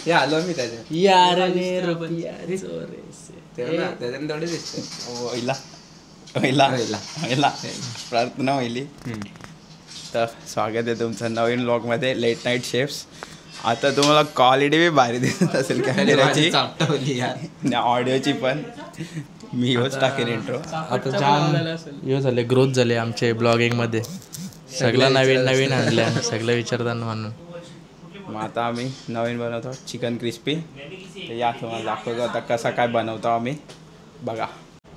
हे आलो मी त्याच्यात यार ने रुपया त्याच्यानं थोडे दिसते प्रार्थना पहिली. तर स्वागत आहे तुमचं नवीन ब्लॉगमध्ये लेट नाईट शेफ्स. आता तुम्हाला क्वालिटी बी भारी दिसत असेल कॅमेराची, ऑडिओची पण. मी योच टाकेन इंट्रो. आता जाम हे झाले, ग्रोथ झाले आमचे ब्लॉगिंगमध्ये. सगळं नवीन नवीन आणलं, सगळं विचारताना म्हणून. मग आता आम्ही नवीन बनवतो चिकन क्रिस्पी. या तुम्हाला दाखवतो आता कसा काय बनवतो आम्ही, बघा.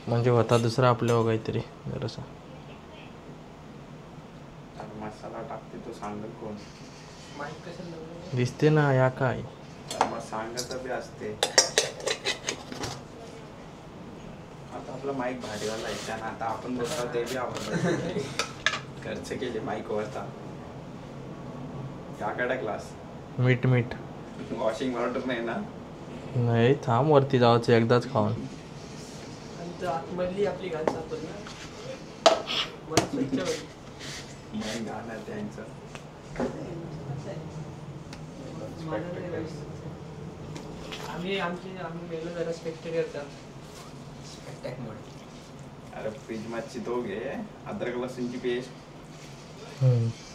म्हणजे होता दुसरा आपल्या काहीतरी जरासा मसाला टाकते तो सांगेल कोण दिसते ना या काय मग सांगत बी असते. आता आपला माईक भारी वाला आहे ना, आता आपण बघतो ते बी आवडतं. खर्च केले माईक वरता. काकडा क्लास मीठ वॉशिंग वाटर नाही ना. नाही थांब, वरती जायचं एकदाच खाऊन. आपली घाण सापड ना गाणं त्यांचं आम्ही मेलो जरा स्पेक्टेरियर. अरे फ्रीज मच्छी तो घे, अद्रक लसूणची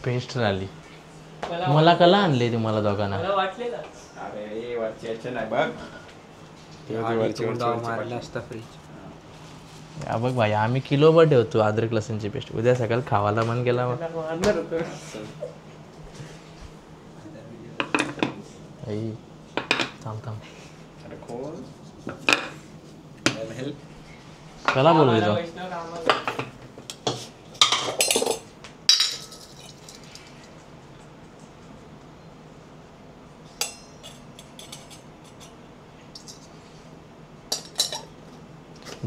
पेस्ट झाली. मला कला आणले तुम्हाला दोघांना. मला वाटलेलं अरे वरची याचे नाही बघ, मारला असता फ्रीज. या बघ भाई, आम्ही किलोभर ठेवतो अद्रक लसूणची पेस्ट. उद्या सकाळ खावाला मन गेला. मारणार होतो. थांब अरे कोण कला बोलवायचं.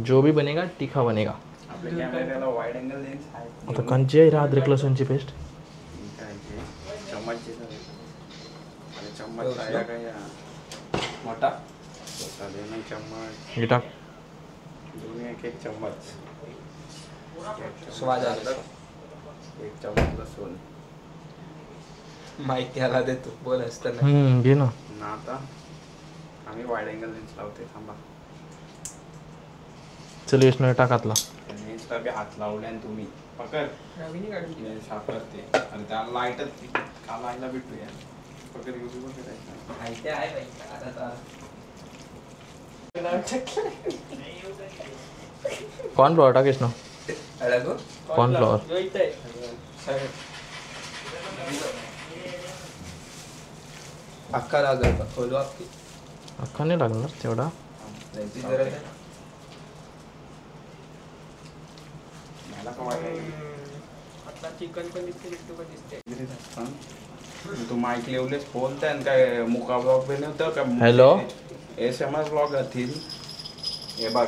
जो भी बनेगा तीखा बनेगा. आपल्या कॅमेऱ्याला वाईड अँगल लेन्स आहे. आता कंची आहे अद्रक लसूणची पेस्ट. चम्मच आहे का या मोठा चम्मच हे टाक. दोन्ही एक चम्मच. स्वाद आला. एक चम्मच लसूण. माहिती आला देतो बोल असताना. घे ना. आता आम्ही वाईड अँगल लेन्स लावते. थांबा चल विष्णू टाकातला लेन्सला बी हात लावले आणि तुम्ही पकड सापडते आणि त्याला लाईटच कालायला भेटूया. पकड युट्यूब माहिती आहे बाई. कॉर्नफ्लॉवर टाक विष्णू. कॉर्नफ्लॉवर अख्खा लागेल का खोलू अख्खी. अख्खा नाही लागणार तेवढा. त्याची गरज आहे. चिकन पण दिसते. तू माईक लेवलेस बोलताय आणि काय मुका ब्लॉग बनवतं का? हॅलो SMS ब्लॉग असतील. हे बघ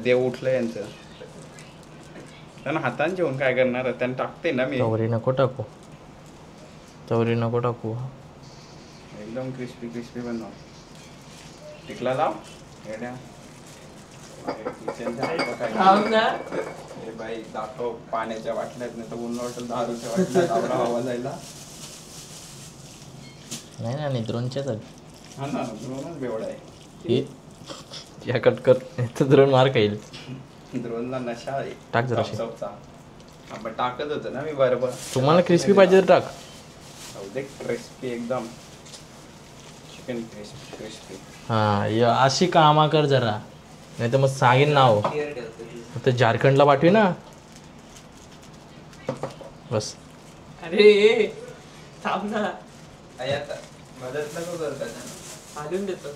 देव उठलं यांचं. त्यांना हाताने जेवण काय करणार, त्यांना टाकते ना मी. तवरी नको टाकू. एकदम क्रिस्पी बनव. टिकला लाव येड्या. बाई दाखव पाण्याच्या वाटल्यात नाही तर उन्हाळ्यात दारूच्या वाटल्या दाबरा हवा जायला. नाही द्रोणच्याच हा ना द्रोणच बेवडा आहे. या कटकर द्रोण मार खाईल. द्रोणला नशा आहे. टाक जरा. आपण टाकत होतो ना मी बरोबर. तुम्हाला क्रिस्पी पाहिजे तर टाक. क्रिस्पी एकदम चिकन क्रिस्पी. हा अशी कामा कर जरा, नाही तर मग सांगेन नाव. तर झारखंडला पाठवी ना बस. अरे थांब ना. मदत नको करता आणून देतो.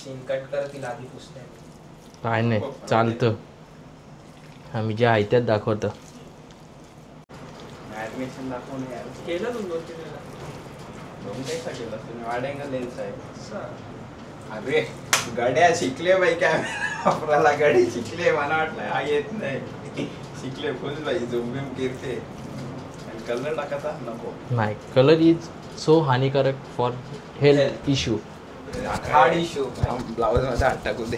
सीन कट करतील आधी पुसते. काय नाही चालतं. आम्ही जे आहे त्यात दाखवतं. ॲडमिशन दाखवून यार केलं तुम्ही 2-3 वेळा. 2 पैसा केला तुम्ही. वाईड अँगल लेन्स आहे. अरे गड्या शिकले बाई काय वापरायला. गडी शिकले. मला वाटलं हा येत नाही. शिकले फुल बाई. झुंबीम किरते. कलर टाकायचा नको. नाही कलर इज सो हानिकारक for health issue. Hard issue. Blouse मध्ये हात टाकू दे.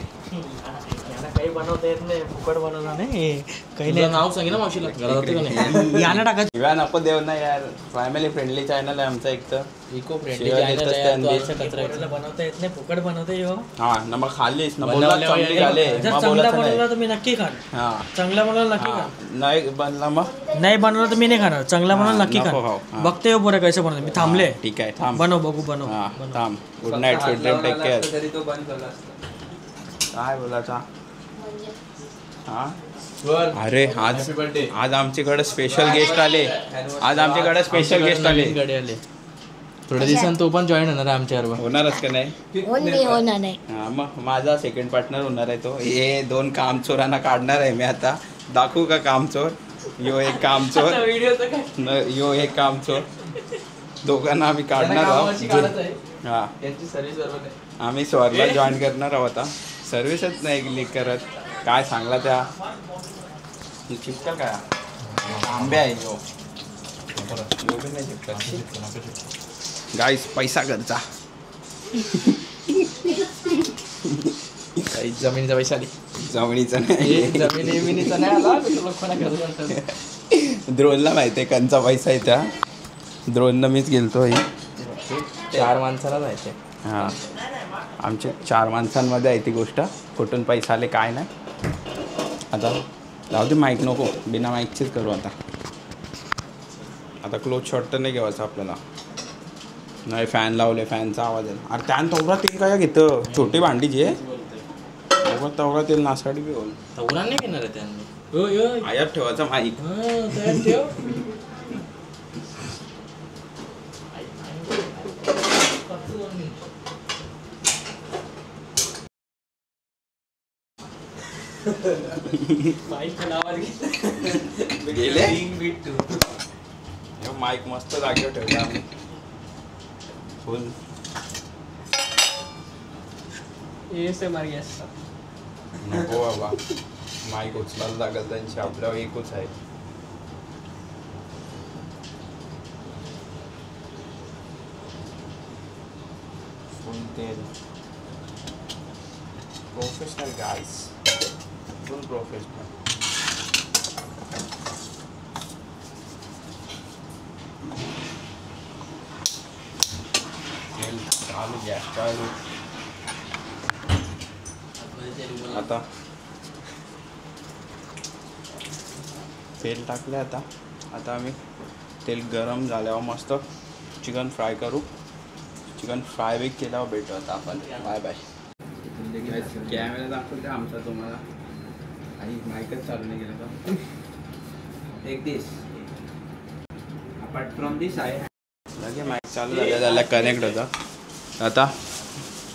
काही बनवता येत नाही फुकट बनवता नाही काही तुझं नाव सांगे ना मावशीला घरात होते का नाही नाही यानं टाकायचं शिव्या नको देऊ ना यार. फॅमिली फ्रेंडली चॅनल आहे आमचा एक तर. इको फ्रेंडली शिवाय देतच त्यांनी. पोराला बनवता येत नाही फुकट बनवता येऊ हा ना मग खाल्लीस ना बनवल्यावर बोलला चांगली झाले जर मग चांगला बोलायचं बनवला नाही. तर मी नक्की खाणार हा चांगला बनवला नक्की हा. खाणार नाही बनला मग नाही बनवला तर मी नाही खाणार चांगला बनवला नक्की नको खाणार खाऊ. हा. बघते हो पोरं कसं बनवलं मी थांबले हा, ठीक आहे थांब. बनव बघू बनव हा बनव. थांब. Good night sweet dream take care. तरी तो बंद झाला असता. काय बोलायचा हा वर. अरे आज Happy birthday. आज आमच्याकडे स्पेशल गेस्ट आले. आज आमच्याकडे स्पेशल गेस्ट आले. गाडी आले थोड्या दिवसांत तो पण जॉईन होणार आहे आमच्या बरोबर. होणारच का नाही होणार नाही हा मग माझा सेकंड पार्टनर होणार आहे तो. हे 2 कामचोरांना काढणार आहे मी आता. दाखवू का कामचोर. यो एक कामचोर यो एक कामचोर. दोघांना आम्ही काढणार आहोत. हा यांची सर्व्हिस बरोबर आहे. आम्ही स्वरला जॉईन करणार आहोत. आता सर्व्हिसच नाही क्लिक करत. काय सांगला त्या चिपकल काय आंबे आहे यो बी नाही चिपकल. गाईस पैसा खर्चा. काही जमिनीचा पैसा आली जमिनीचा नाही जमिनीचा नाही आला लोकांना घरी द्रोणला माहिती आहे कंचा पैसा आहे त्या. द्रोणनं मीच गेलतो ही. 4 माणसाला जायचे. हां आमचे 4 माणसांमध्ये आहे ती गोष्ट. कुठून पैसा आले काय नाही. आता जाऊ दे माईक नको बिना माईकचीच करू आता. आता क्लोज शॉट तर नाही घेवायचं आपल्याला. नाही फॅन लावले फॅनचा आवाज आहे. अरे त्यान तेवढा तेल काय घेतं छोटी भांडीची आहे तेवढा तेल नासाडी बी होईल. तवरा नाही घेणार आहे त्यांनी. आयात ठेवायचा माईक. ठेव गेले माईक मस्त जागेवर ठेवला आम्ही फुल. ASMR yes. नको बाबा माईक उचलायला लागेल त्यांची. आपल्यावर एकच आहे. फुल तेल प्रोफेशनल गाईस फुल प्रोफेशनल. तेल चालू गॅस चालू. आता तेल टाकले. आता आम्ही तेल गरम झाल्यावर मस्त चिकन फ्राय करू. चिकन फ्राय बी केल्यावर भेटू आता आपण. Bye bye. कॅमेरा दाखवते आमचा तुम्हाला. आणि माईकच चालू नाही गेलं का. Take this. Apart from this, I लगे माईक चालू झाल्या कनेक्ट होता. आता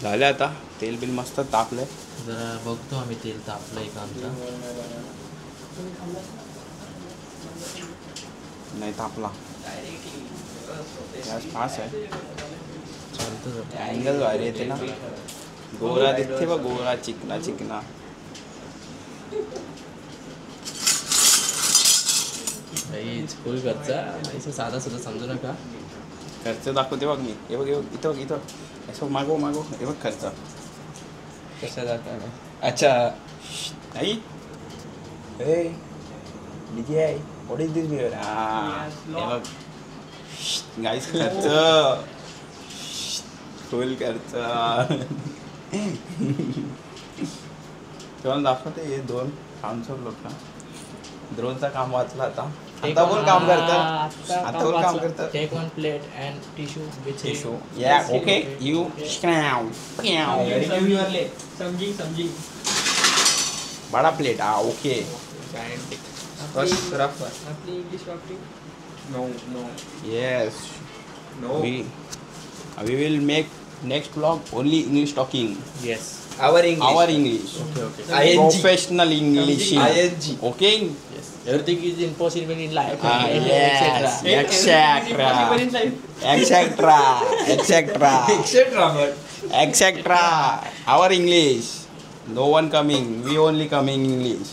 झालं. आता तेल बिल मस्त तापलं. जरा बघतो आम्ही तेल तापलं एक आमचा. नाही तापला. गॅस फास्ट आहे. चालतं अँगल भारी येते ना. गोरा दिसते बघ गोरा चिकना चिकना. फुल घरचा असं साधा सुद्धा समजू नका. खर्च दाखवते बघ मी. हे बघ इथं इथं असं मागो हे बघ खर्च कशा जाता ना. अच्छा नाही. हे डीजे आहे. What is this beer. हे बघ गाईस खर्च फुल खर्च. तेव्हा दाखवते हे 2 कामचोर लोक. द्रोणचा काम वाचला आता. आता बोल काम करतं. आता बोल काम करतं. Take 1 plate and tissue with tissue. या ओके यू स्क्रॅव समजी बडा plate. Okay first rough one. आपली इंग्लिश वापरी. No. Yes. No. We will make next vlog only English talking. Yes. Our English. Our English. Okay ING. Professional English. ING. Okay. Yes. Everything is impossible in life. Yes. Etc. Our English. No one coming. We only coming English.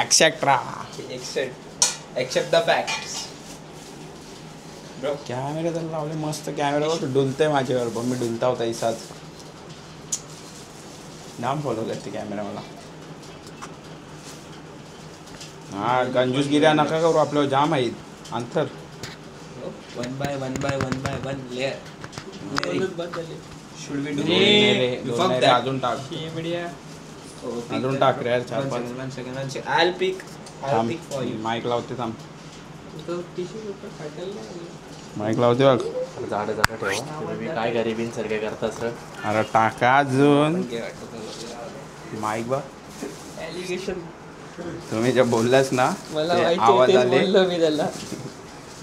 Etc. Accept the facts. Camera तर लावले मस्त. कॅमेरावर डुलते माझ्यावर पण मी डुलता होता इसाच. नाम follow करते camera मला. हा कंजूसगिऱ्या नका करू, आपल्याला जाम आहेत अंतर. One by one layer. बोलून बस झाले. शुड वी दोन नाही रे, अजून टाक. शेबड्या. अजून टाक रे यार, 4-5. 1 second. I'll pick for you. Mike लावते थांब. तो टिश्यू पेपर फाटेल नाही. माईक लावते बघ. झाडं झाडं ठेवा. तुम्ही काय गरिबींसारखे करता सर. अरे टाका अजून. घे वाटतं. माईक बघ. ॲलिगेशन. तुम्ही जे बोललास ना मला ते माहिती आवाज तेच आले बोललो मी त्याला.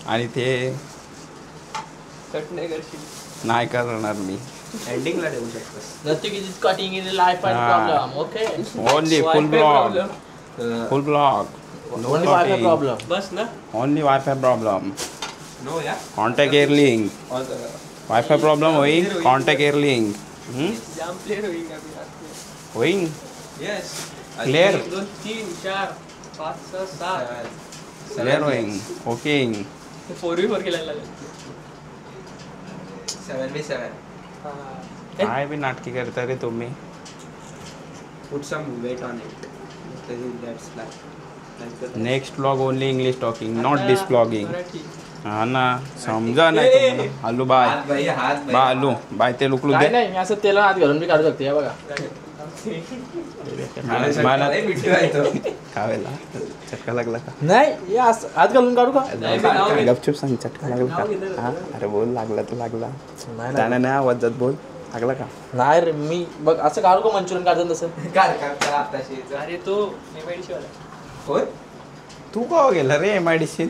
आणि ते कट नाही करशील. नाही करणार मी. एंडिंगला ठेवू शकतोस. Nothing is cutting in the life and problem. Okay. Only full Wi-Fi blog. problem. Full blog. Only Wi-Fi problem. बस ना. Only wifi problem. नो या. कॉन्टॅक्ट एअरलिंक. वायफाय प्रॉब्लेम होईल. कॉन्टॅक्ट एअरलिंक जाम प्लेयर होईल आम्ही रात्री. होईल. येस. Clear. 1 2 3 4 5 6 7. क्लिअर होईल. Okay. 4v4 खेळायला लागेल. 7v7. काय बी नाटकी करता रे तुम्ही. Put some weight on it. That's like the next blog only English talking, not this blogging. Marathi. हा ना, समजा नाही तुम्हाला. आलू बाय हात बाई, हात बाई. बा आलू बाय ते लुकलू काय दे. नाही, मी असं तेला हात घालून मी काढू शकते. हे बघा. मला लय मिठू आहे तो. खावेला चटका लागला का? नाही, हे असं हात घालून काढू का? नाही, मी नाव घेतो. गपचूप सांग, चटका लागला नाव घेतो. का? हा? अरे बोल, लागला तर लागला. नाही त्याने नाही आवाज जात, बोल लागला का? नाही रे, मी बघ असं काढू का मंचुरियन काढतात तसं. काय करता आताशी? अरे तो MIDC वाला. कोण? तू का गेला रे MIDC?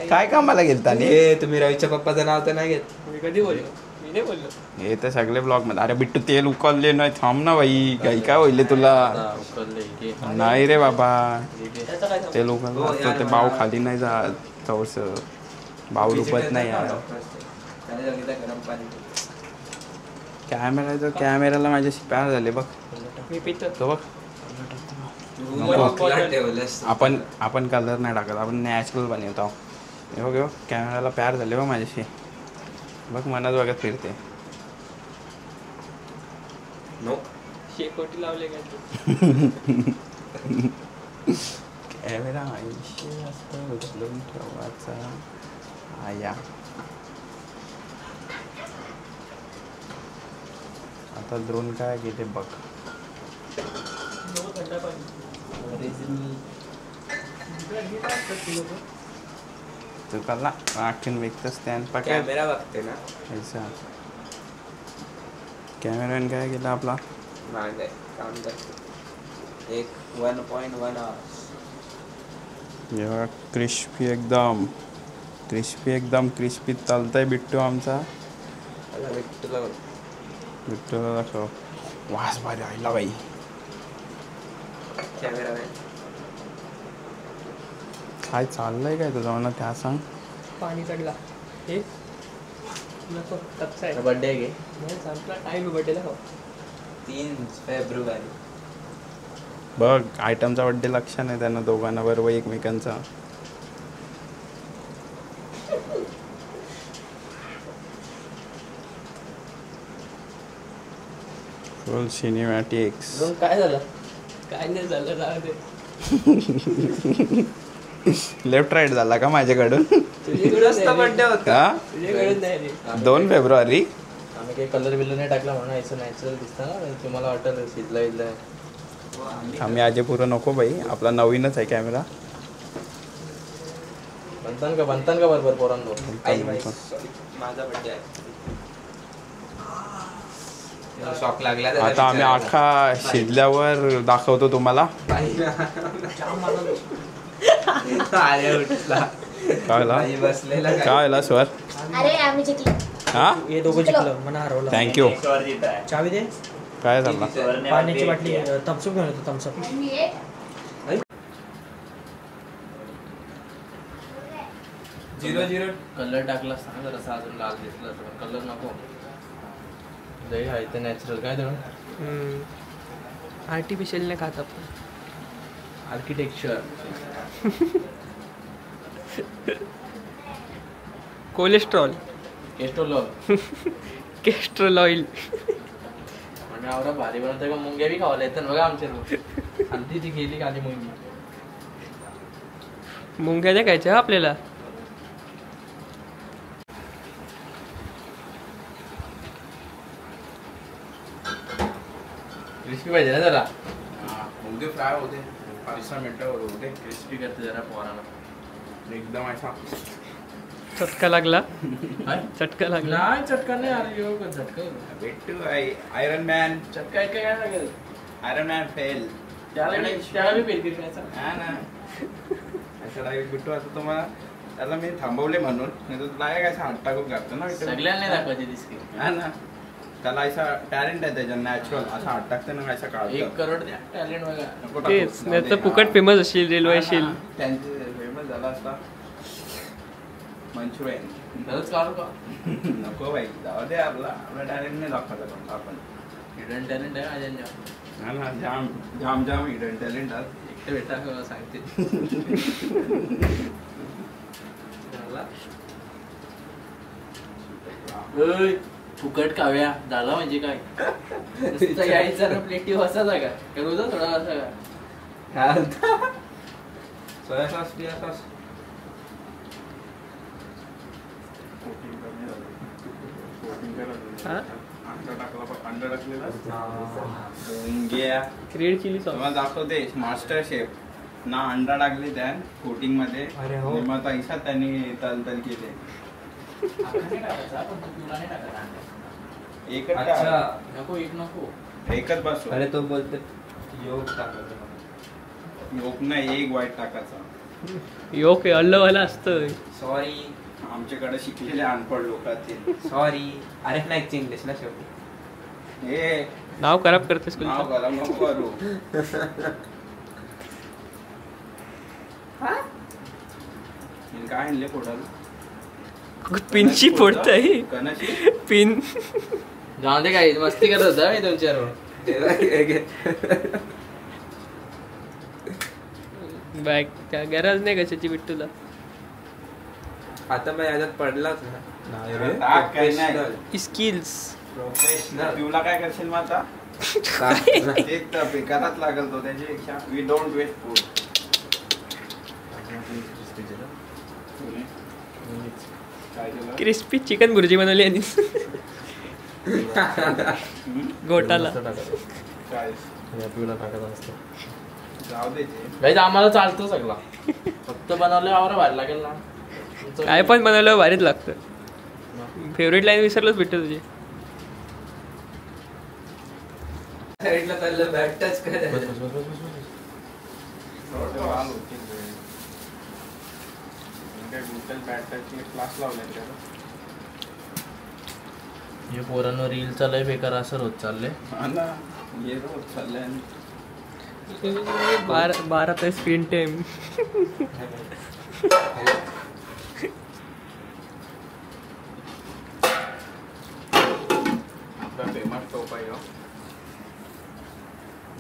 काय कामाला गेलता रे? ए, तुम्ही रवीच्या पप्पाचं नाव तर नाही घेत. मी कधी बोललो? मी नाही बोललो. हे तर सगळे ब्लॉग मध्ये. अरे बिट्टू तेल उकळले नाही, थांब ना बाई. काही काय होईल तुला? आता उकळले की. नाही रे बाबा, त्याचा काय तेल उकळलं हो, असतं यार, ते बाव खाली नाही जात. चौस बाव रुपत नाही यार. त्याने सांगितलं गरम पाणी. कॅमेराला माझ्याशी प्यार झाले बघ. मी पितो. तो बघ. मोकळा ठेवलंस. आपण कलर नाही टाकत, आपण नॅचरल बनवतो. हे बघ कॅमेराला प्यार झाले बघ माझ्याशी. बघ मनात बघत फिरते. नो. शेकोटी लावले काय तू? कॅमेरा 80 वाजता उचलून ठेवायचा. आया आता ड्रोन काय गेले बघ. थंड पाणी. तू कल्ला आखीन विकतस त्यान पकड. कॅमेरा बघते ना. ऐसा कॅमेरामॅन काय केला आपला? नाही काम करते. 1.1 hours. जेव्हा क्रिस्पी एकदम क्रिस्पी चालतंय बिट्टू आमचा. बिट्टूला दाखव. वास भारी आला बाई. कॅमेरा काय चाललंय काय तुझं मला त्या सांग. पाणी चढला. हे नको कच्चा आहे. बर्थडे आहे की? नाही संपला टाईम बर्थडेला हो. 3 फेब्रुवारी. बघ आयटमचा बड्डे लक्ष नाही त्यांना दोघांना बरोबर एकमेकांचा. फुल सिनेमॅटिक्स. अजून काय झालं? काय नाही झालं जाऊ दे. लेफ्ट राईट झाला का माझ्याकडून? तुझ्याकडे बर्थडे होता. हा तुझ्याकडे नाही रे. 2 फेब्रुवारी. आम्ही काही कलर बिलर नाही टाकला म्हणून याचं नॅचरल दिसतं ना. तुम्हाला वाटेल शिजला इथलं. आम्ही आजे पुरं नको बाई, आपला नवीनच आहे कॅमेरा. बनतान का बरोबर पोरांनो. आई बाई, sorry. माझा बर्थडे आहे. शॉक लागला. आता आम्ही आखा शिजल्यावर दाखवतो तुम्हाला. अरे उठला. काय झालं? आई बसलेला काय? काय झालं स्वर? अरे आम्ही जिंकलो. हा हे दोघं जिंकलं मला हरवलं. थँक्यू. चावी दे. काय झालं? पाण्याची बाटली थम्सअप घेऊन येतो. थम्सअप. मी एक 0-0. कलर टाकला असता ना जरासा अजून लाल दिसलं असतं, पण कलर नको. दही आहे ते नॅचरल. काय देऊ? आर्टिफिशियल नाही खात आपण. आर्किटेक्चर. कोलेस्ट्रॉल. केस्ट्रोल. केस्ट्रोल ऑइल. आम्ही आवरा भारी बनवतो का मुंग्या बी खावायला येतात बघा आमच्या आणि ती गेली खाली मुंगी. मुंग्या नाही खायच्या आपल्याला. क्रिस्पी पाहिजे ना जरा. उद्या फ्राय होते 5-6 मिनिटावर होते क्रिस्पी करते जरा पोराला. एकदम असा चटका लागला. काय? चटका लागला. नाही चटका नाही अरे यो का झटका. भेटू आयरन मॅन चटका एक काय लागेल आयरन मॅन फेल त्याला बी पेरकी खायचा. हा ना अशा डायरेक्ट बिट्टू आता तुम्हाला त्याला मी थांबवले म्हणून नाही तर तुला काय हात टाकून घालतो ना बिट्टू. सगळ्यांना दाखवायची दिसते. हा ना त्याला असा टॅलेंट आहे त्याच्या नॅचरल असा हात टाकते ना असा 1 काढतो. करोड द्या टॅलेंट बघा. नको टाकू. तेच जाऊ नाही दे. तर फुकट हा. फेमस असशील रेल्वे हा असशील. ना. त्यांचे फेमस झाला असता मंचुरियन. खरंच काढू का? नको भाई जाऊ दे आपला टॅलेंट नाही दाखवायचा कोणता आपण. हिडन टॅलेंट आहे माझ्या. हा ना जाम जाम जाम हिडन टॅलेंट आहे. एकटे भेटा का सांगते. ओय, फुकट काव्या झाला म्हणजे काय नुसतं यायचा ना प्लेटी बसायचा का रोज थोडा असा का सोया सॉस पिया सॉस हा? अंडा टाकलेला रेड चिली सॉस. तुम्हाला दाखवते मास्टर शेफ ना अंडा टाकले त्या कोटिंग मध्ये अरे हो. मग ऐसा त्यांनी तल केले. एकच अच्छा टाक. नको एक नको एकच बस अरे तो बोलते योग टाकायचं. योग नाही एक वाईट टाकायचा. योक अल्लवाला असतं. सॉरी आमच्याकडे शिकलेले अनपढ लोक असतील. सॉरी अरे नाही इंग्लिश ना शेवटी. हे नाव खराब करतेस नाव कुलचं. गरम नको करू. हिने काय आणले पोटाला पिनची फोडताय. कणाची पिन. जाऊ दे काय मस्ती करत होता मी तुमच्यावर. बॅग काय गरज नाही कशाची बिट्टूला. आता मग याच्यात पडलाच ना. टाक काय नाही. स्किल्स. प्रोफेशनल पिवला काय करशील मग आता एक तर पिकालाच लागल तो त्याच्यापेक्षा वी डोंट वेस्ट फूड. काय केलं क्रिस्पी चिकन भुर्जी बनवली आणि घोटाला. काय जाऊ दे ते. गाईज आम्हाला चालतो सगळा फक्त बनवलं आवरा बाहेर लागेल ना. तुमचं काय पण बनवलं भारीच लागतं. फेवरेट लाईन विसरलोच बिट्टू तुझी. साईडला चाललं बॅट टच करायचं. थोडं वाल होतील रे. काय गुगल बॅटरची क्लास लावलाय त्याला. हे पोरांवर रील चालय बेकार असर होत चाललंय. हा ना ये रोज चाललंय. 12 तास स्क्रीन टाइम. आपला फेमस टोप आहे हो.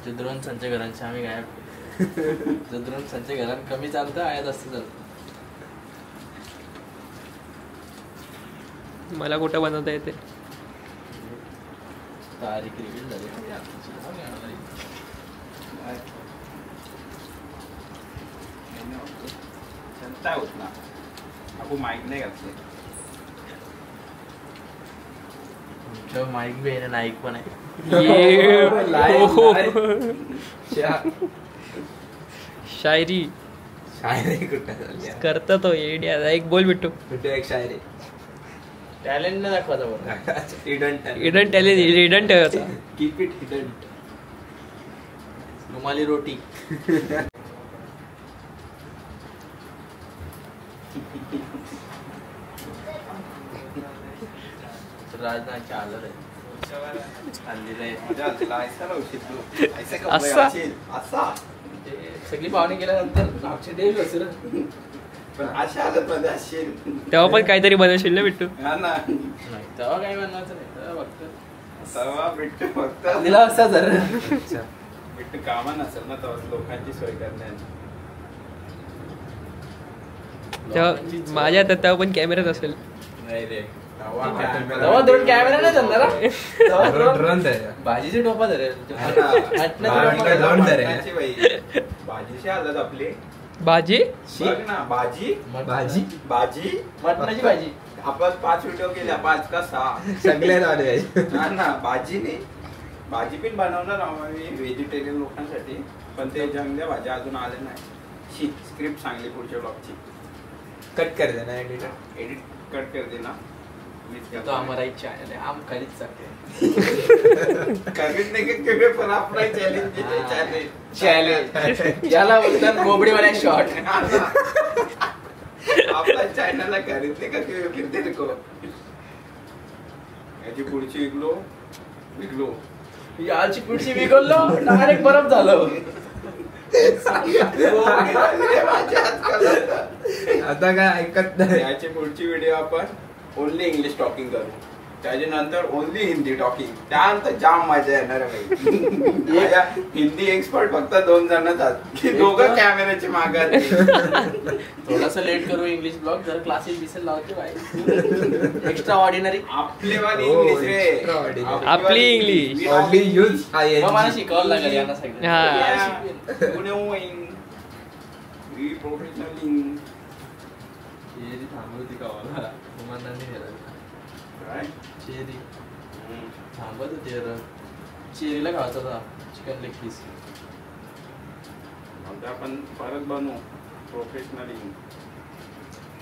जद्रोन संजय घरांचे आम्ही गायब. जद्रोन संजय घरात कमी चालतं आयात असतं चालतं. मला कुठं बनवता येते. तारीख रिव्हील झाली. चलता होत ना आपण माईक नाही घातले. माईक बी आहे ना नाईक पण आहे. शायरी शायरी कुठं झाली? करता तो एडिया. एक बोल बिट्टू. कुठे एक शायरी. टॅलेंट नाही दाखवायचा बरं. इडन टॅलेंट इडन ठेवायचा. Keep it hidden. रुमाली रोटी. राजनाथच्या आलं आहे. मजा आली. ऐसा लावशील तू. ऐसा कपडे असा? घालशील. असा सगळी पाहुणे गेल्यानंतर आमचे देव बसलं. पण अशा हालत मध्ये असशील. तेव्हा पण काहीतरी बनवशील ना बिट्टू. हा ना नाही तेव्हा काही बनवायचं नाही. तेव्हा फक्त सर्व बिट्टू फक्त दिला असता जर बिट्टू कामा नसेल ना तर लोकांची सोय करण्याची. तेव्हा माझ्या हातात तेव्हा पण कॅमेराच असेल. नाही रे तेव्हा दोन कॅमेरा नाही धरला ना. तेव्हा drone- ड्रोन द्या भाजीची टोपा धरेल भाजीशी आलं आपली भाजी बघ ना भाजी भाजी भाजी मटणाची भाजी. आपण 5 व्हिडिओ केल्या 5 का 6 सगळे झाले ना भाजी नाही भाजी पण बनवणार आम्ही व्हेजिटेरियन लोकांसाठी पण ते जंगल्या भाज्या अजून आल्या नाही. स्क्रिप्ट सांगली पुढच्या ब्लॉगची कट कर देना एडिटर एडिट कट कर दे ना तो हमारा ही चैनल है, हम खरीद सकते हैं. खरीदने के क्योंकि पर अपना चैलेंज चॅलेंज याला बोलतात बोबडीवाल्या शॉट. आपला चॅनलला खरीदने का क्यों फिरते नको याची पुढची विकलो याची पुढची बिघडलो डायरेक्ट बरफ झालं. आता काय ऐकत नाही याची पुढची व्हिडिओ आपण ओनली इंग्लिश टॉकिंग करू त्याच्यानंतर ओनली हिंदी टॉकिंग त्यानंतर जाम मजा येणार आहे. हिंदी एक्सपर्ट फक्त 2 जणच आहेत दोघं कॅमेऱ्याचे मागे. थोडासा लेट करू इंग्लिश ब्लॉग जर क्लासेस बिसेस लावते भाई. एक्स्ट्रा ऑर्डिनरी आपली वाली हो, इंग्लिश रे extraordinary. आपली इंग्लिश. ओनली यूज मला शिकावं लागेल यांना सगळं. हा. प्रोफेशनल थांबवती गावाला चेरी थांबत होती चेरीला खायचा होता चिकन लेग पीस. आपण परत बनवू प्रोफेशनली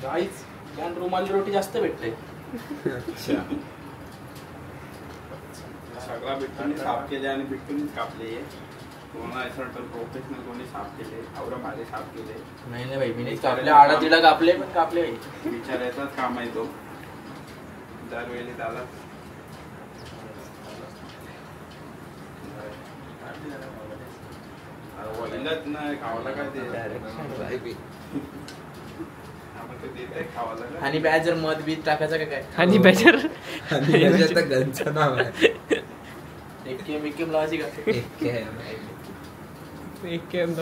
गाईच कारण रुमाली रोटी जास्त भेटते. सगळा बिट्टूने साफ केले आणि बिट्टूनेच कापले. कोणाला असं वाटतं प्रोफेशनल कोणी साफ केले आवरा माझे साफ केले नाही भाई मी कापले आडा तिडा कापले पण कापले भाई. विचारायचाच काम आहे तो दरवेळी त्याला वळीलाच नाही खावाला काय ते आपण ते देत आहे खावाला काय? आणि बॅज जर मध बीत टाकायचं का काय. आणि बॅचर आणि गंचं नाव आहे एकेम लावायची का एक केम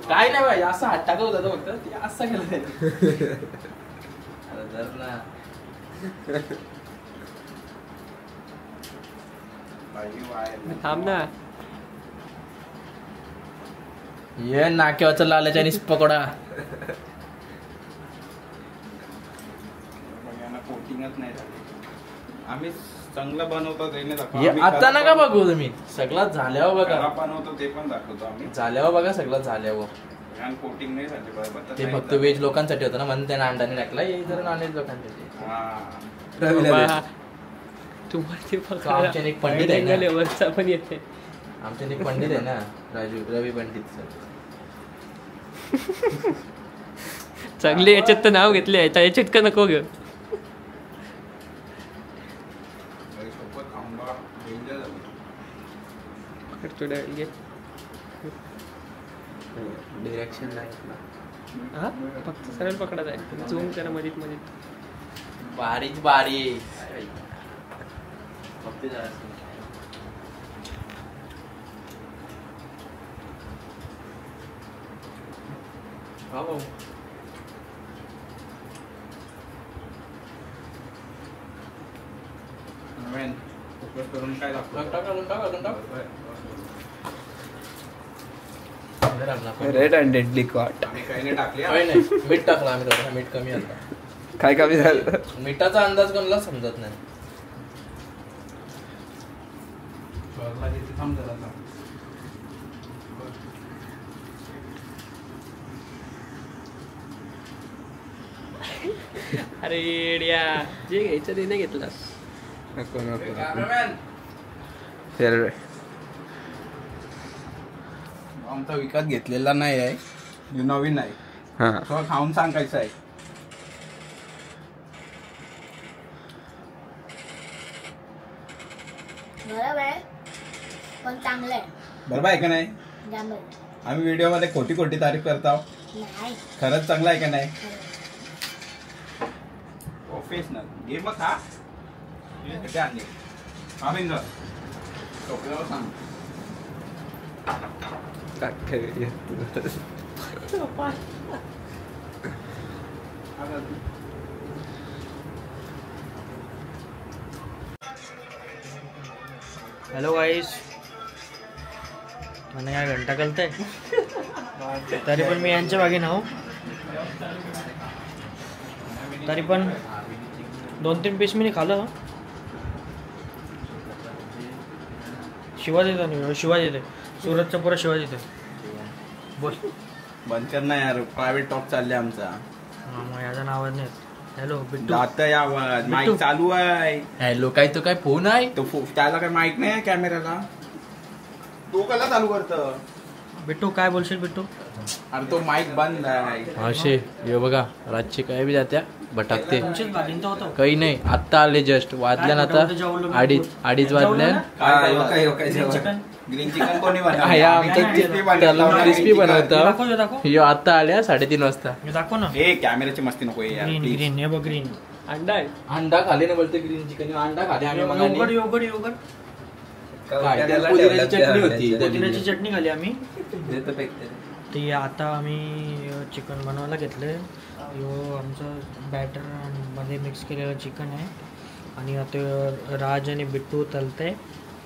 काय नाही भाई असं हात टाकत होता तो फक्त ते असं केलं त्याने. अरे जर ना भाजी वाया. थांब ना. ये नाक्यावरचा लाला चायनीज पकोडा. यांना कोटिंगच नाही झाली. आम्ही चांगलं बनवतो ते नाही दाखवतो. हे आम्ही आता खराब नका बनवतो. बघू तुम्ही सगळं झाल्यावर बघा. खराब बनवतो ते पण दाखवतो आम्ही. झाल्यावर बघा सगळं झाल्यावर. आणि कोटिंग नाही झाली बरोबर तर ते नाही फक्त झालं. व्हेज लोकांसाठी होतं ना म्हणून त्याने अंडाने टाकला हे जर नॉनव्हेज लोकांसाठी. हा. तुम्हाला ते तो आमच्याने एक पंडित आहे ना. लेवलचा पण येते. आमच्याने एक पंडित आहे ना रवी पंडित सर. चांगले याच्यात तर नाव घेतले याच्यात का नको ग. सोबत आंबा डेंजर झालं. डिरेक्शन नाही हा फक्त सरळ पकडत आहे झूम करा मधीत मधीत. बारीच बारी फक्त जरा हो नवीन फोकस करून काय रेड अँड डेडली कॉट आम्ही काही नाही टाकले. नाही मीठ टाकलं आम्ही थोडं मीठ कमी आता. काय कमी झालं मिठाचा अंदाज कोणाला समजत नाही. थांब जरा थांब. अरे येड्या जे घ्यायचं ते नाही घेतलं. नको नको कॅमेरामॅन फेर आमचा विकत घेतलेला नाही आहे हे नवीन आहे. हा तो खाऊन सांगायचं आहे. बरोबर आहे पण चांगलं आहे बरोबर आहे का नाही. जांभळ आम्ही व्हिडिओ मध्ये खोटी खोटी तारीफ करतो. नाही खरंच चांगलं आहे का नाही. खरं. प्रोफेशनल घे मग खा. आम्ही सांग हॅलो गाईस, मला या घंटा कळतंय तरी पण मी यांच्या मागे नाव, तरी पण 2-3 पीस मी खाल्लं. शिवाज येतो, शिवाज येते, सुरतचा पुरा शिवाज येते. बोल. बंद कर ना यार, प्रायव्हेट टॉक चालले आमचा. मग याचं नाव नाही. हॅलो बिट्टू. जातंय आवाज, माईक बिट्टू. चालू आहे. हॅलो, काय तो काय फोन आहे? तो त्याला काय माईक नाही कॅमेराला, तो कला चालू करतं. बिट्टू काय बोलशील बिट्टू? अरे तो माईक बंद आहे. असे हे बघा, रातचे काय बी जात्या भटकते. तुमचीच भागीन तर होतं. काही नाही, आत्ता आले जस्ट, वाजल्या ना आता अडीच वाजल्या. चिकन ग्रीन चिकन कोणी क्रिस्पी बनवता. दाखव दाखव. यो आत्ता आल्या 3:30 वाजता. हे दाखव ना. हे कॅमेराची मस्ती नको यार, ग्रीन please. ग्रीन हे बघ ग्रीन. अंडा आहे. अंडा खाले ना बोलते ग्रीन चिकन. अंडा खाले आम्ही मगानी. योगड योगड योगड. काय त्याला पुदिन्याची चटणी होती. पुदिन्याची चटणी खाली आम्ही. देतो फेकते. ते आता आम्ही चिकन बनवायला घेतलं. यो आमचं बॅटर मध्ये मिक्स केलेलं चिकन आहे आणि आता राज आणि बिट्टू तलते.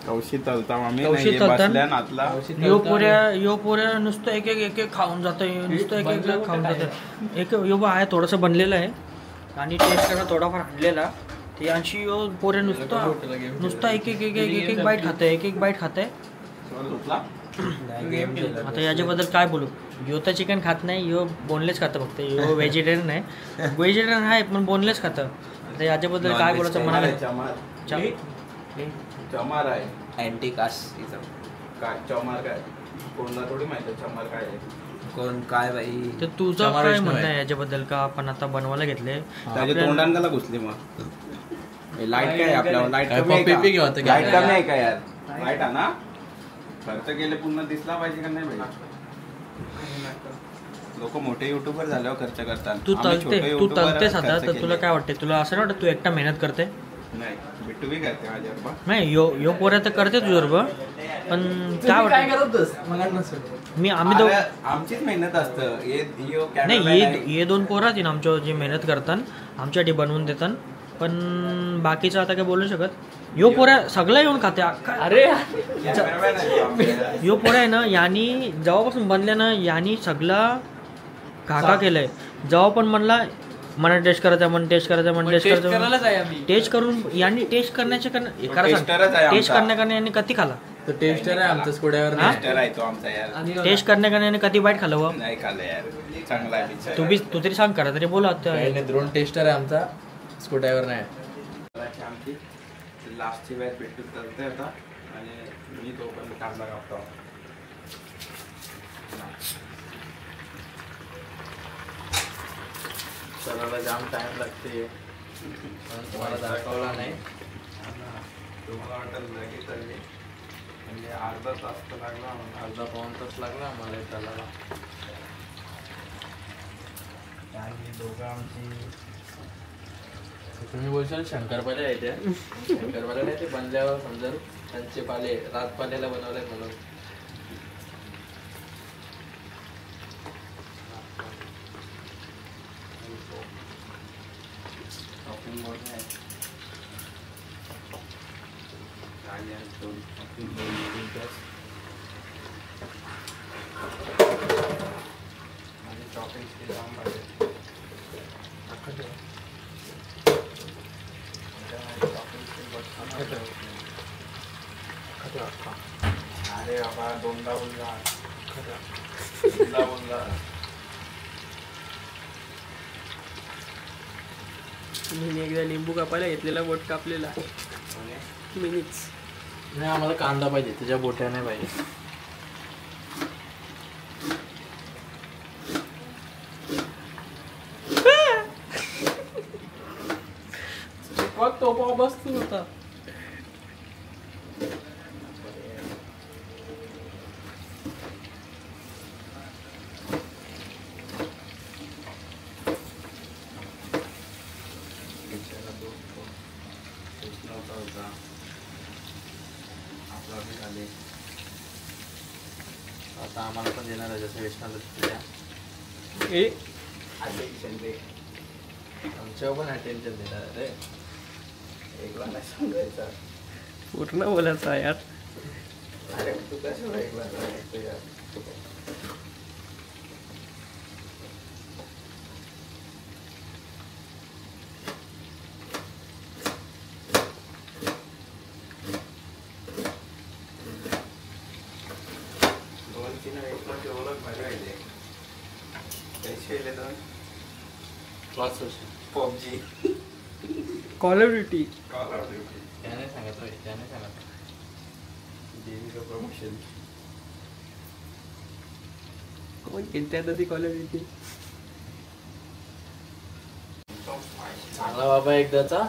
कौशी तलता आम्ही कौशी नाही, हे तलता. बसल्या ना आतला. यो पोऱ्या नुसतं एक एक खाऊन जातं, नुसतं एक खाऊन जातं. एक यो आहे थोडंसं बनलेलं आहे आणि टेस्ट करा थोडाफार आणलेला. ते यांची यो पोऱ्या नुसतं एक बाईट खाते, एक बाईट खाते. आता याच्याबद्दल काय बोलू? यो तर चिकन खात नाही, यो बोनलेस खातं फक्त. यो व्हेजिटेरियन आहे, व्हेजिटेरियन आहे पण बोनलेस खातं. आता याच्याबद्दल काय बोलायचं म्हणाला? चमार आहे, अँटी कास्टिझम. काय चमार काय? कोणाला थोडी माहिती चमार काय आहे. कोण काय बाई? तर तुझं काय म्हणणं आहे याच्याबद्दल? का आपण आता बनवायला घेतले त्याच्या तोंडांना घुसले मग. लाईट काय आपल्यावर? लाईट काय कमी आहे पप्पी घेऊ का? आता? लाईट कमी आहे का यार? लाईट आहे ना, खर्च केले पुन्हा दिसला पाहिजे का नाही पाहिजे? लोक मोठे युट्यूबर झाल्यावर खर्च करतात. तू आम्ही छोटे तलतेस YouTuber आता, खर्च तर तुला केले. काय वाटते? तुला असं नाही वाटत तू एकटा मेहनत करते? नाही, बिट्टू बी करते माझ्यावर. नाही यो पोऱ्या तर करते तुझ्याबरोबर, पण काय वाटत? आम्ही दोघ आमचीच मेहनत असतं. नाही, ये 2 पोरं आहेत ना आमच्या जे मेहनत करतात, आमच्यासाठी बनवून देतात. पण बाकीचं आता काय बोलू शकत. यो पोऱ्या सगळं येऊन खाते. अरे यो पोऱ्या आहे ना, यांनी जेव्हापासून बनल्या ना, यांनी सगळं काका केलंय. जेव्हा पण म्हणला मला टेस्ट करायचं, टेस्ट करायचं. टेस्ट करून यांनी टेस्ट करण्याच्या टेस्ट करण्याकडे यांनी कधी खाला? तो टेस्टर आहे आमचा स्कुड्यावर. टेस्टर आहे तो आमचा यार. टेस्ट करण्याकडे यांनी कधी बाईट खाल्लं व? नाही खाल्लं यार, चांगला आहे. तू तरी सांग करा तरी बोला. ड्रोन टेस्टर आहे आमचा, स्कुड्यावर नाही. आमची लास्टची बॅच भेटून चालते आता आणि मी तो पण कांदा कापतो. चला जाम टाइम लागते, तुम्हाला दाखवला नाही. तुम्हाला वाटत लगेच आली म्हणजे अर्धा तास तर लागला, अर्धा पाऊण तास लागला मला त्याला. दोघं आमची तुम्ही बोलशाल शंकरपाल्या आहे त्या. शंकरपाल्या नाही, ते बनल्यावर समजा त्यांचे पाले रात पाल्याला बनवले म्हणून. अरे बाबा दोनदा बोलला. मी एकदा लिंबू कापायला घेतलेला, बोट कापलेला. मिनीच नाही, आम्हाला कांदा पाहिजे, त्याच्या बोट्या नाही पाहिजे. तो पाव बसतो होता. आता आम्हाला पण देणार आहे जसं वेस्टर्नला अटेन्शन दे. आमच्यावर पण अटेन्शन देणार रे. एक वाला सांगायचा. पूर्ण बोलायचा यार. अरे तू कसं वेगळा करायचं यार? दोन तीन वेळेस ठेवलं भारी व्हायचे. पैसे येले दोन PUBG call of duty. Call of duty त्याने सांगत देवीचं प्रमोशन. कोण खेळते आता ती कॉल ऑफ ड्युटी? चांगला बाबा एकदाचा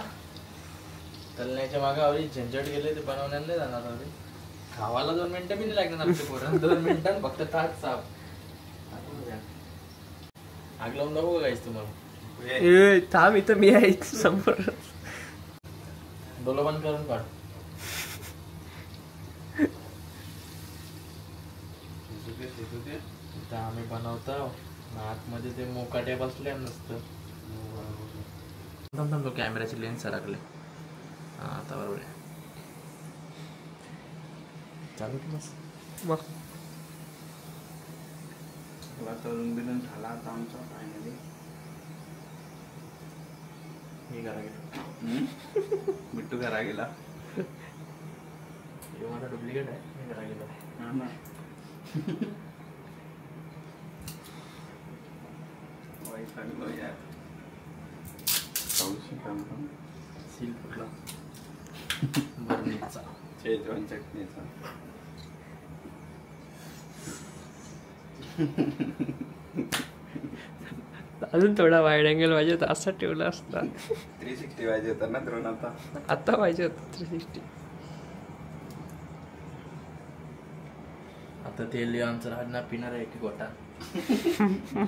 तलण्याच्या मागे आवडी झंझट गेले ते बनवण्याला नाही जाणार आवडी. खावाला 2 मिनिटं बी नाही लागणार आमच्या पोरांना. 2 मिनिटात फक्त ताट साफ. आग लावून दाखवू का काहीच तुम्हाला? ए थांब इथं मी आहे समोर. डोलं बंद करून काढ. इथं आम्ही बनवतो आतमध्ये ते मोकाट्या बसल्या नसतं. तो कॅमेराची लेन्स सरकले. हा आता बरोबर आहे. चालू की मस्त मग तरुण बिरून झाला आता आमचा फायनली. मी करा गेलो. बिट्टू घरा गेला. हे माझा डुप्लिकेट आहे. मी करा गेलो. हा ना. वाईट लागलो यार. पाऊस काम सील फुटला. बर्नीचा शेजवान चटणीचा. अजून थोडा वाईड अँगल पाहिजे होता, असा ठेवला असता. 360 पाहिजे होता ना द्रोण आता. आता पाहिजे होता 360. आता ते लिओनचं राहणार पिणार आहे की गोटा.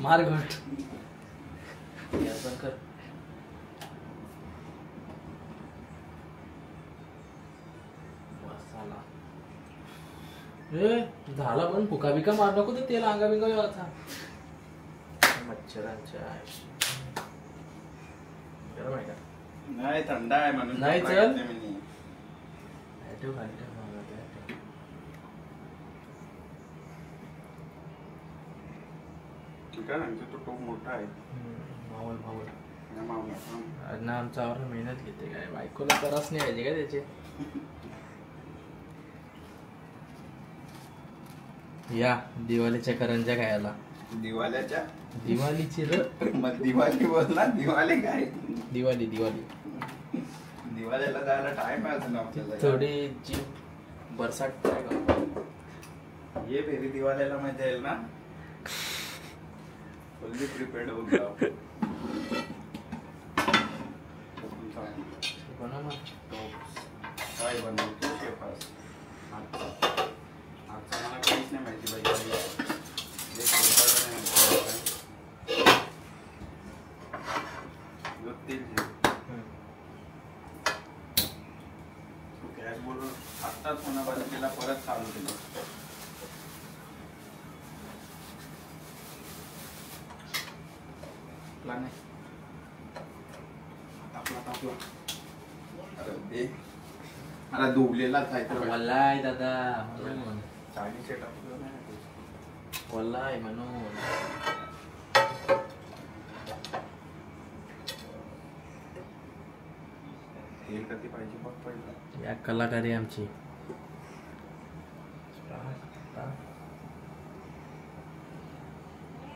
मार घोट. गॅस बंद कर. मसाला ए झाला पण फुका बिका मार नको ते तेल अंगा बिंगा वाचा. मच्छरांच्या गरम आहे का? नाही थंड आहे म्हणून नाही, कपडा चल. घेतले मी नाही. ठेव खाली ठेव. ठीक आहे ना, तो खूप मोठा आहे. मावल मावल या मावला. आज ना आमच्यावर मेहनत घेते काय बायकोला त्रास नाही पाहिजे का त्याचे. या दिवाळीच्या करंज्या खायला. दिवाळीच्या दिवाळीची र मग दिवाळी बोलला. दिवाळी काय? दिवाळी दिवाळी दिवाळीला जायला टाइम आहे अजून आपल्याला. थोडी जी बरसात आहे का? ये फेरी दिवाळीला मजा येईल ना. फुल्ली प्रिपेअर्ड होऊन जाऊ. बनव मग. काय बनवतो शेफ आज? आजचा मला काहीच नाही माहिती बाई. एक स्वतःला नाही माहिती काय. तेल गॅस बोलून आत्ताच होणा बंद केला, परत चालू केलं. नाही तापला. अरे दे. अरे डुबलेलाच आहे तर. वल्लाय दादा म्हणून. चाळीचे टाकलं नाही. वल्लाय म्हणून. तेल कधी पाहिजे बघ पहिला. या कलाकारी आमची.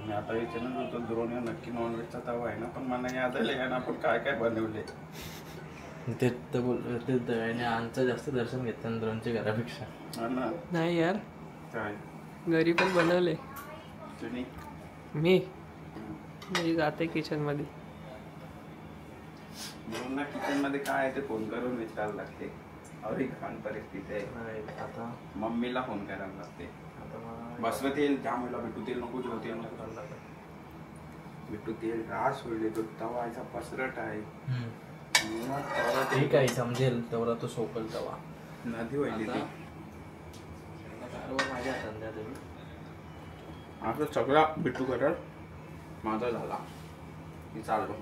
मी आता विचारत होतो द्रोण नक्की नॉनव्हेजचा तवा आहे ना, पण मला याद आलं यानं आपण काय काय बनवले. ते तर बोल ते दव्याने आमचं जास्त दर्शन घेतात द्रोणच्या घरापेक्षा. हा ना. नाही यार, काय घरी पण बनवले तुम्ही? मी जाते किचन मध्ये. द्रोणला किचन मध्ये काय आहे ते फोन करून विचारायला लागते. अरे घाण परिस्थिती आहे. आता मम्मीला फोन करायला लागते. आता मला बसवं तेल त्यामुळे बिट्टू तेल नको, जेव तेल नको करायला लागत. बिट्टू तेल रास होईल. तो तवायचा पसरट आहे. ठीक आहे समजेल तेवढा तो सोकल तवा. नदी व्हायली ती. माझ्या हातात द्या तुम्ही. आता सगळा बिट्टू करल माझा झाला मी चाललो.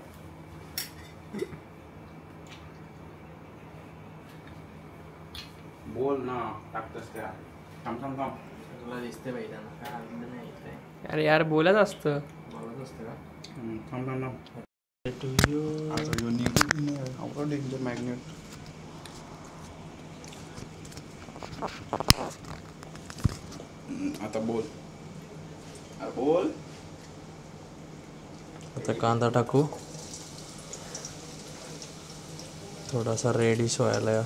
बोल ना टाकतस त्या. थांब थांब थांब. तुला दिसते पाहिजे त्यांना काय आनंद नाही येत अरे यार बोलत असतं. बोलत असतं का थांब थांब थांब. Danger magnet. आता बोल. अरे बोल. आता कांदा टाकू थोडासा रेडिश व्हायला.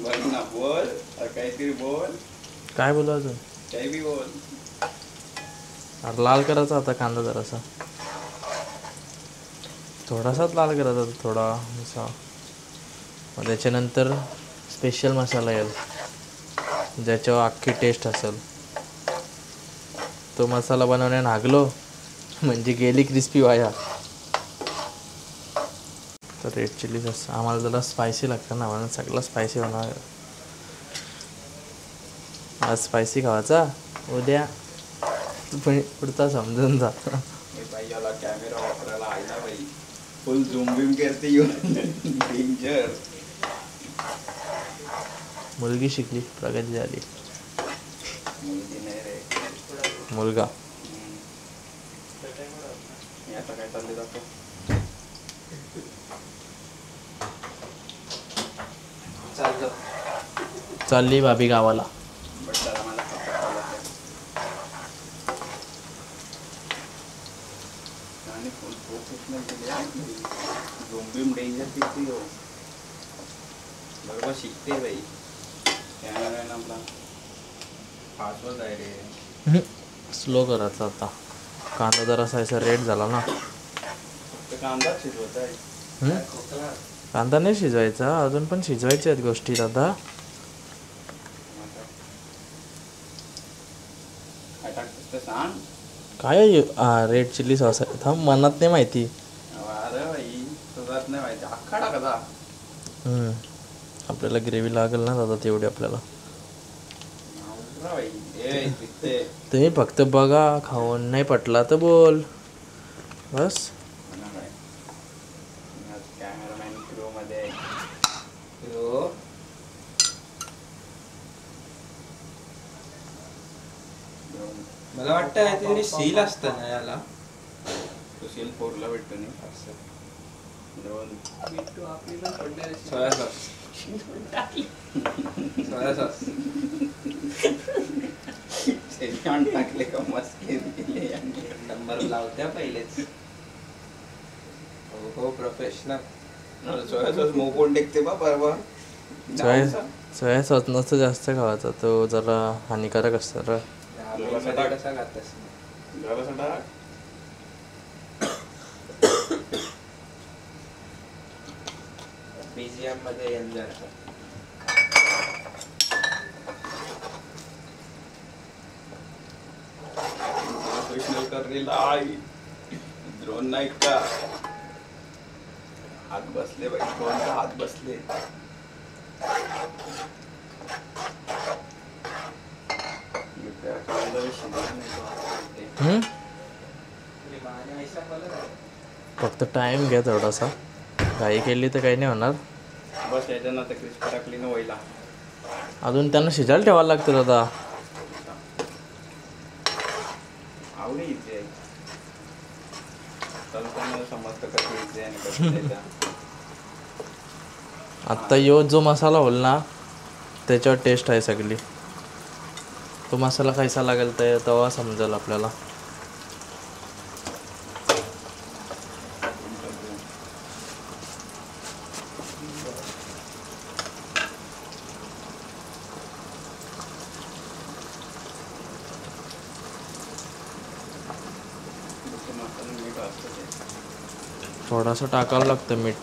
बोल ना बोल. काहीतरी बोल. काय बोलू अजून काही बी बोल. अरे लाल करायचा आता कांदा जरासा थोडासाच लाल करायचा थोडा असा. मग त्याच्यानंतर स्पेशल मसाला येईल ज्याच्यावर अख्खी टेस्ट असेल. तो मसाला बनवण्यात नागलो म्हणजे गेली क्रिस्पी वाया. तर रेड चिली सॉस आम्हाला जरा स्पायसी लागतं ना म्हणून सगळं स्पायसी होणार. आज स्पायसी खावायचा उद्या पण पुढचा समजून जा. बाई याला कॅमेरा वापरायला आयला बाई. फुल झूम बिम करते येऊन. डेंजर. मुलगी शिकली प्रगती झाली. मुलगी नाही रे मुलगा मी आता काय चालले जातो. चालतं. चालली भाभी गावाला. बट त्याला मला आणि फुल प्रोफेशनल केले. झूम बिम डेंजर किती हो. बरोबर शिकते बाई. कॅमेरा आपला फास्टच आहे रे. स्लो करायचा आता. कांदा जरासा असा रेड झाला ना. फक्त कांदा शिजवत आहे. कांदा नाही शिजवायचा अजून पण शिजवायच्या आहेत गोष्टी दादा. काय टाकतोस ते सांग. काय रेड चिली सॉस आहे थांब मनात नाही माहिती. अरे बाई तुझाच नाही माहिती. अख्खा टाकता. आपल्याला ग्रेव्ही लागेल ना दादा तेवढी आपल्याला. बाई ए तिथे तुम्ही फक्त बघा खाऊन नाही पटला तर बोल बस. कॅमेरामॅन क्रू मध्ये हो. मला वाटतं काहीतरी सील असतं ना याला. सुशील पोरला भेटतो नाही असं. Soya sauce. सोया सॉस टाकले का मस्त केले. नंबर लावत्या पहिलेच. हो हो प्रोफेशनल. सोया सॉस मऊ कोण टेकते बा परवा. सोया सॉस नसतं जास्त खावायचा तो जरा हानिकारक असतं रे. कसा खातस. BGM मध्ये एन्जॉय. प्रोफेशनल करेला आई. ड्रोन नाही का. हात बसले बाई. ड्रोनचा हात बसले. फक्त टाइम घ्या थोडासा. घाई केली तर काही नाही होणार. बस याच्यानं आता क्रिस्पी टाकली ना वयला. अजून त्यांना शिजायला ठेवायला लागतं दादा. आवडी इथे आहे. तर समजतं कसं इथे आणि कसं द्यायचं. आत्ता यो जो मसाला होईल ना त्याच्यावर टेस्ट आहे सगळी. तो मसाला कसा लागेल तर तेव्हा समजेल आपल्याला. थोडासा टाकावं लागतं मीठ.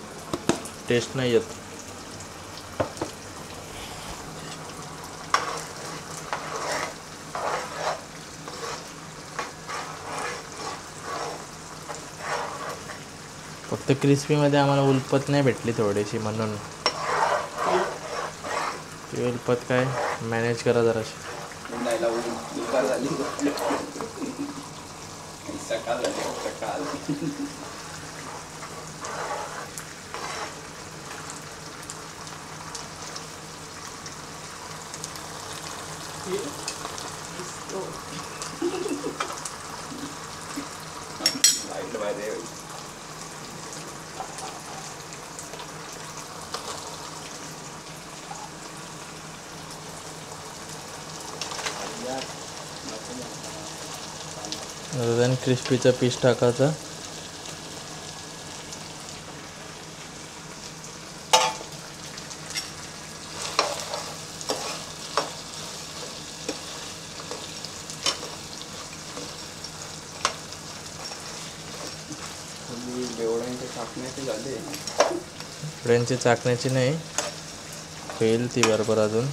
टेस्ट नाही येत. फक्त क्रिस्पीमध्ये आम्हाला उलपत नाही भेटली थोडीशी म्हणून. ती उलपत काय मॅनेज करा जराशी. उंडायला दुपार झाली. सकाळ झाली सकाळ. लाईट बाहेर आहे. देन क्रिस्पीचा पीस टाकायचा. बेवड्यांचे टाकण्याचे झाले. फ्रेंडची चाकण्याची नाही होईल ती बरोबर अजून.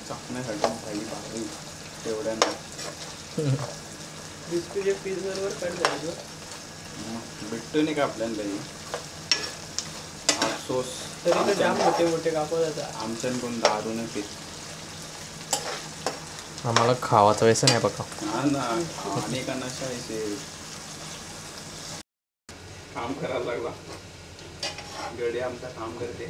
टाकण्यासाठी काही भाकरी तेवढ्यांना क्रिस्पीचे पीस बरोबर कट झाले. भेटतो नाही का आपल्याला अफसोस. तरी तर जाम मोठे मोठे कापत होता. आमच्यान कोण दारूने पीस. आम्हाला खावाचं वैसे नाही बघा. हा ना अनेकांना असे काम करायला लागला. गडी आमचा काम करते.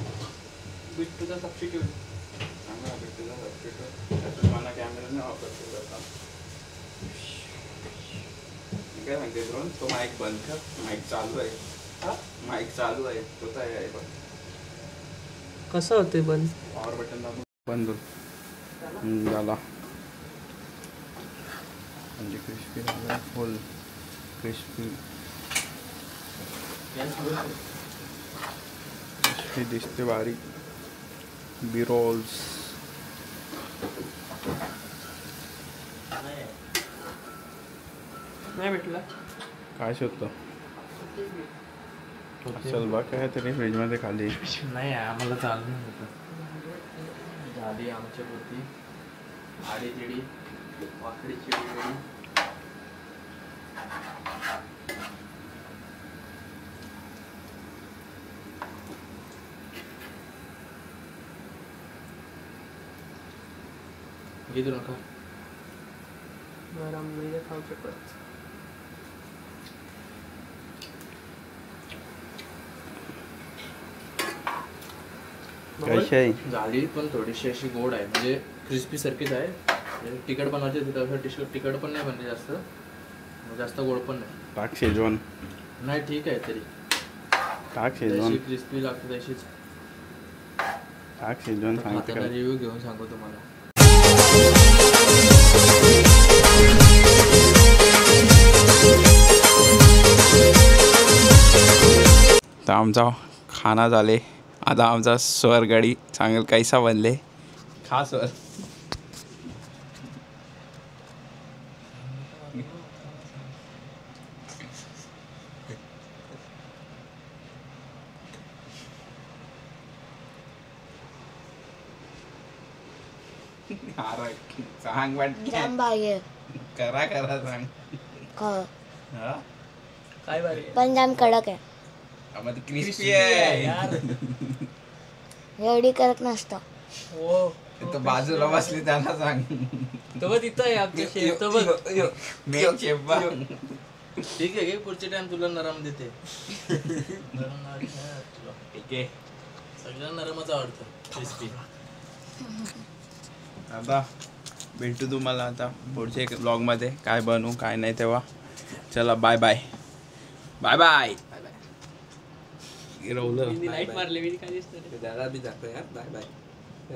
बिट्टूचा सबस्टिट्यूट. चांगला बिट्टूचा सबस्टिट्यूट. त्यातून मला कॅमेरा नाही वापरतो जाता. मी काय सांगते द्रोण तो माईक बंद कर. माईक चालू आहे. हा माईक चालू आहे. तो काय आहे बघ. कसं होते बंद? पॉवर बटन दाबून बंद होईल. झाला म्हणजे क्रिस्पी झाला. फुल क्रिस्पी क्रिस्पी दिसते बारीक. बिरोल्स नाही भेटला. काय शोधतो चल बघ काय तरी फ्रीजमध्ये खाली. नाही आम्हाला चालू नाही होतं. झाली आमच्या पुरती आडी तिडी वाकडी चिडी. घेतो नका गरम नाही खाऊ शकत. कशी आहे झाली पण थोडीशी अशी गोड आहे. म्हणजे क्रिस्पी सारखीच आहे. म्हणजे तिखट बनवायची होती त्यापेक्षा तिखट पण नाही बनली जास्त. जास्त गोड पण नाही. टाक शेजवान. नाही ठीक आहे तरी. टाक शेजवान. जशी क्रिस्पी लागते तशीच. टाक शेजवान सांगते खाताना रिव्ह्यू घेऊन सांगू तुम्हाला. तर आमचा खाना झाले. आता आमचा स्वर गाडी सांगेल कैसा बनले. खा स्वर. सांग वाटत जाम भारी आहे. करा करा सांग. हो. हा काय भारी. पण जाम कडक आहे. आम्हाला क्रिस्पी आहे यार. एवढी कडक नसतं. हो. तो बाजूला बसली त्याला सांग. तो बघ तिथं आहे आमच्या शेफ. तो बघ. मेन शेफ बा. ठीक आहे पुढच्या टाइम तुला नरम देते. ठीक आहे सगळ्यांना नरमच आवडतं क्रिस्पी. आता भेटू तुम्हाला आता पुढच्या ब्लॉगमध्ये काय बनवू काय नाही तेव्हा. चला बाय बाय बाय बाय. गिरवलं लाईट मारली मी काय दिसतं. दादा बी जातो यार. बाय बाय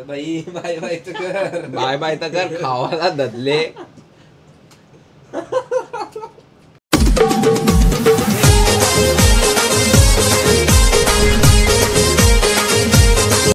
बाई. बाय बाय तर कर. बाय बाय तर कर. खावाला धरले.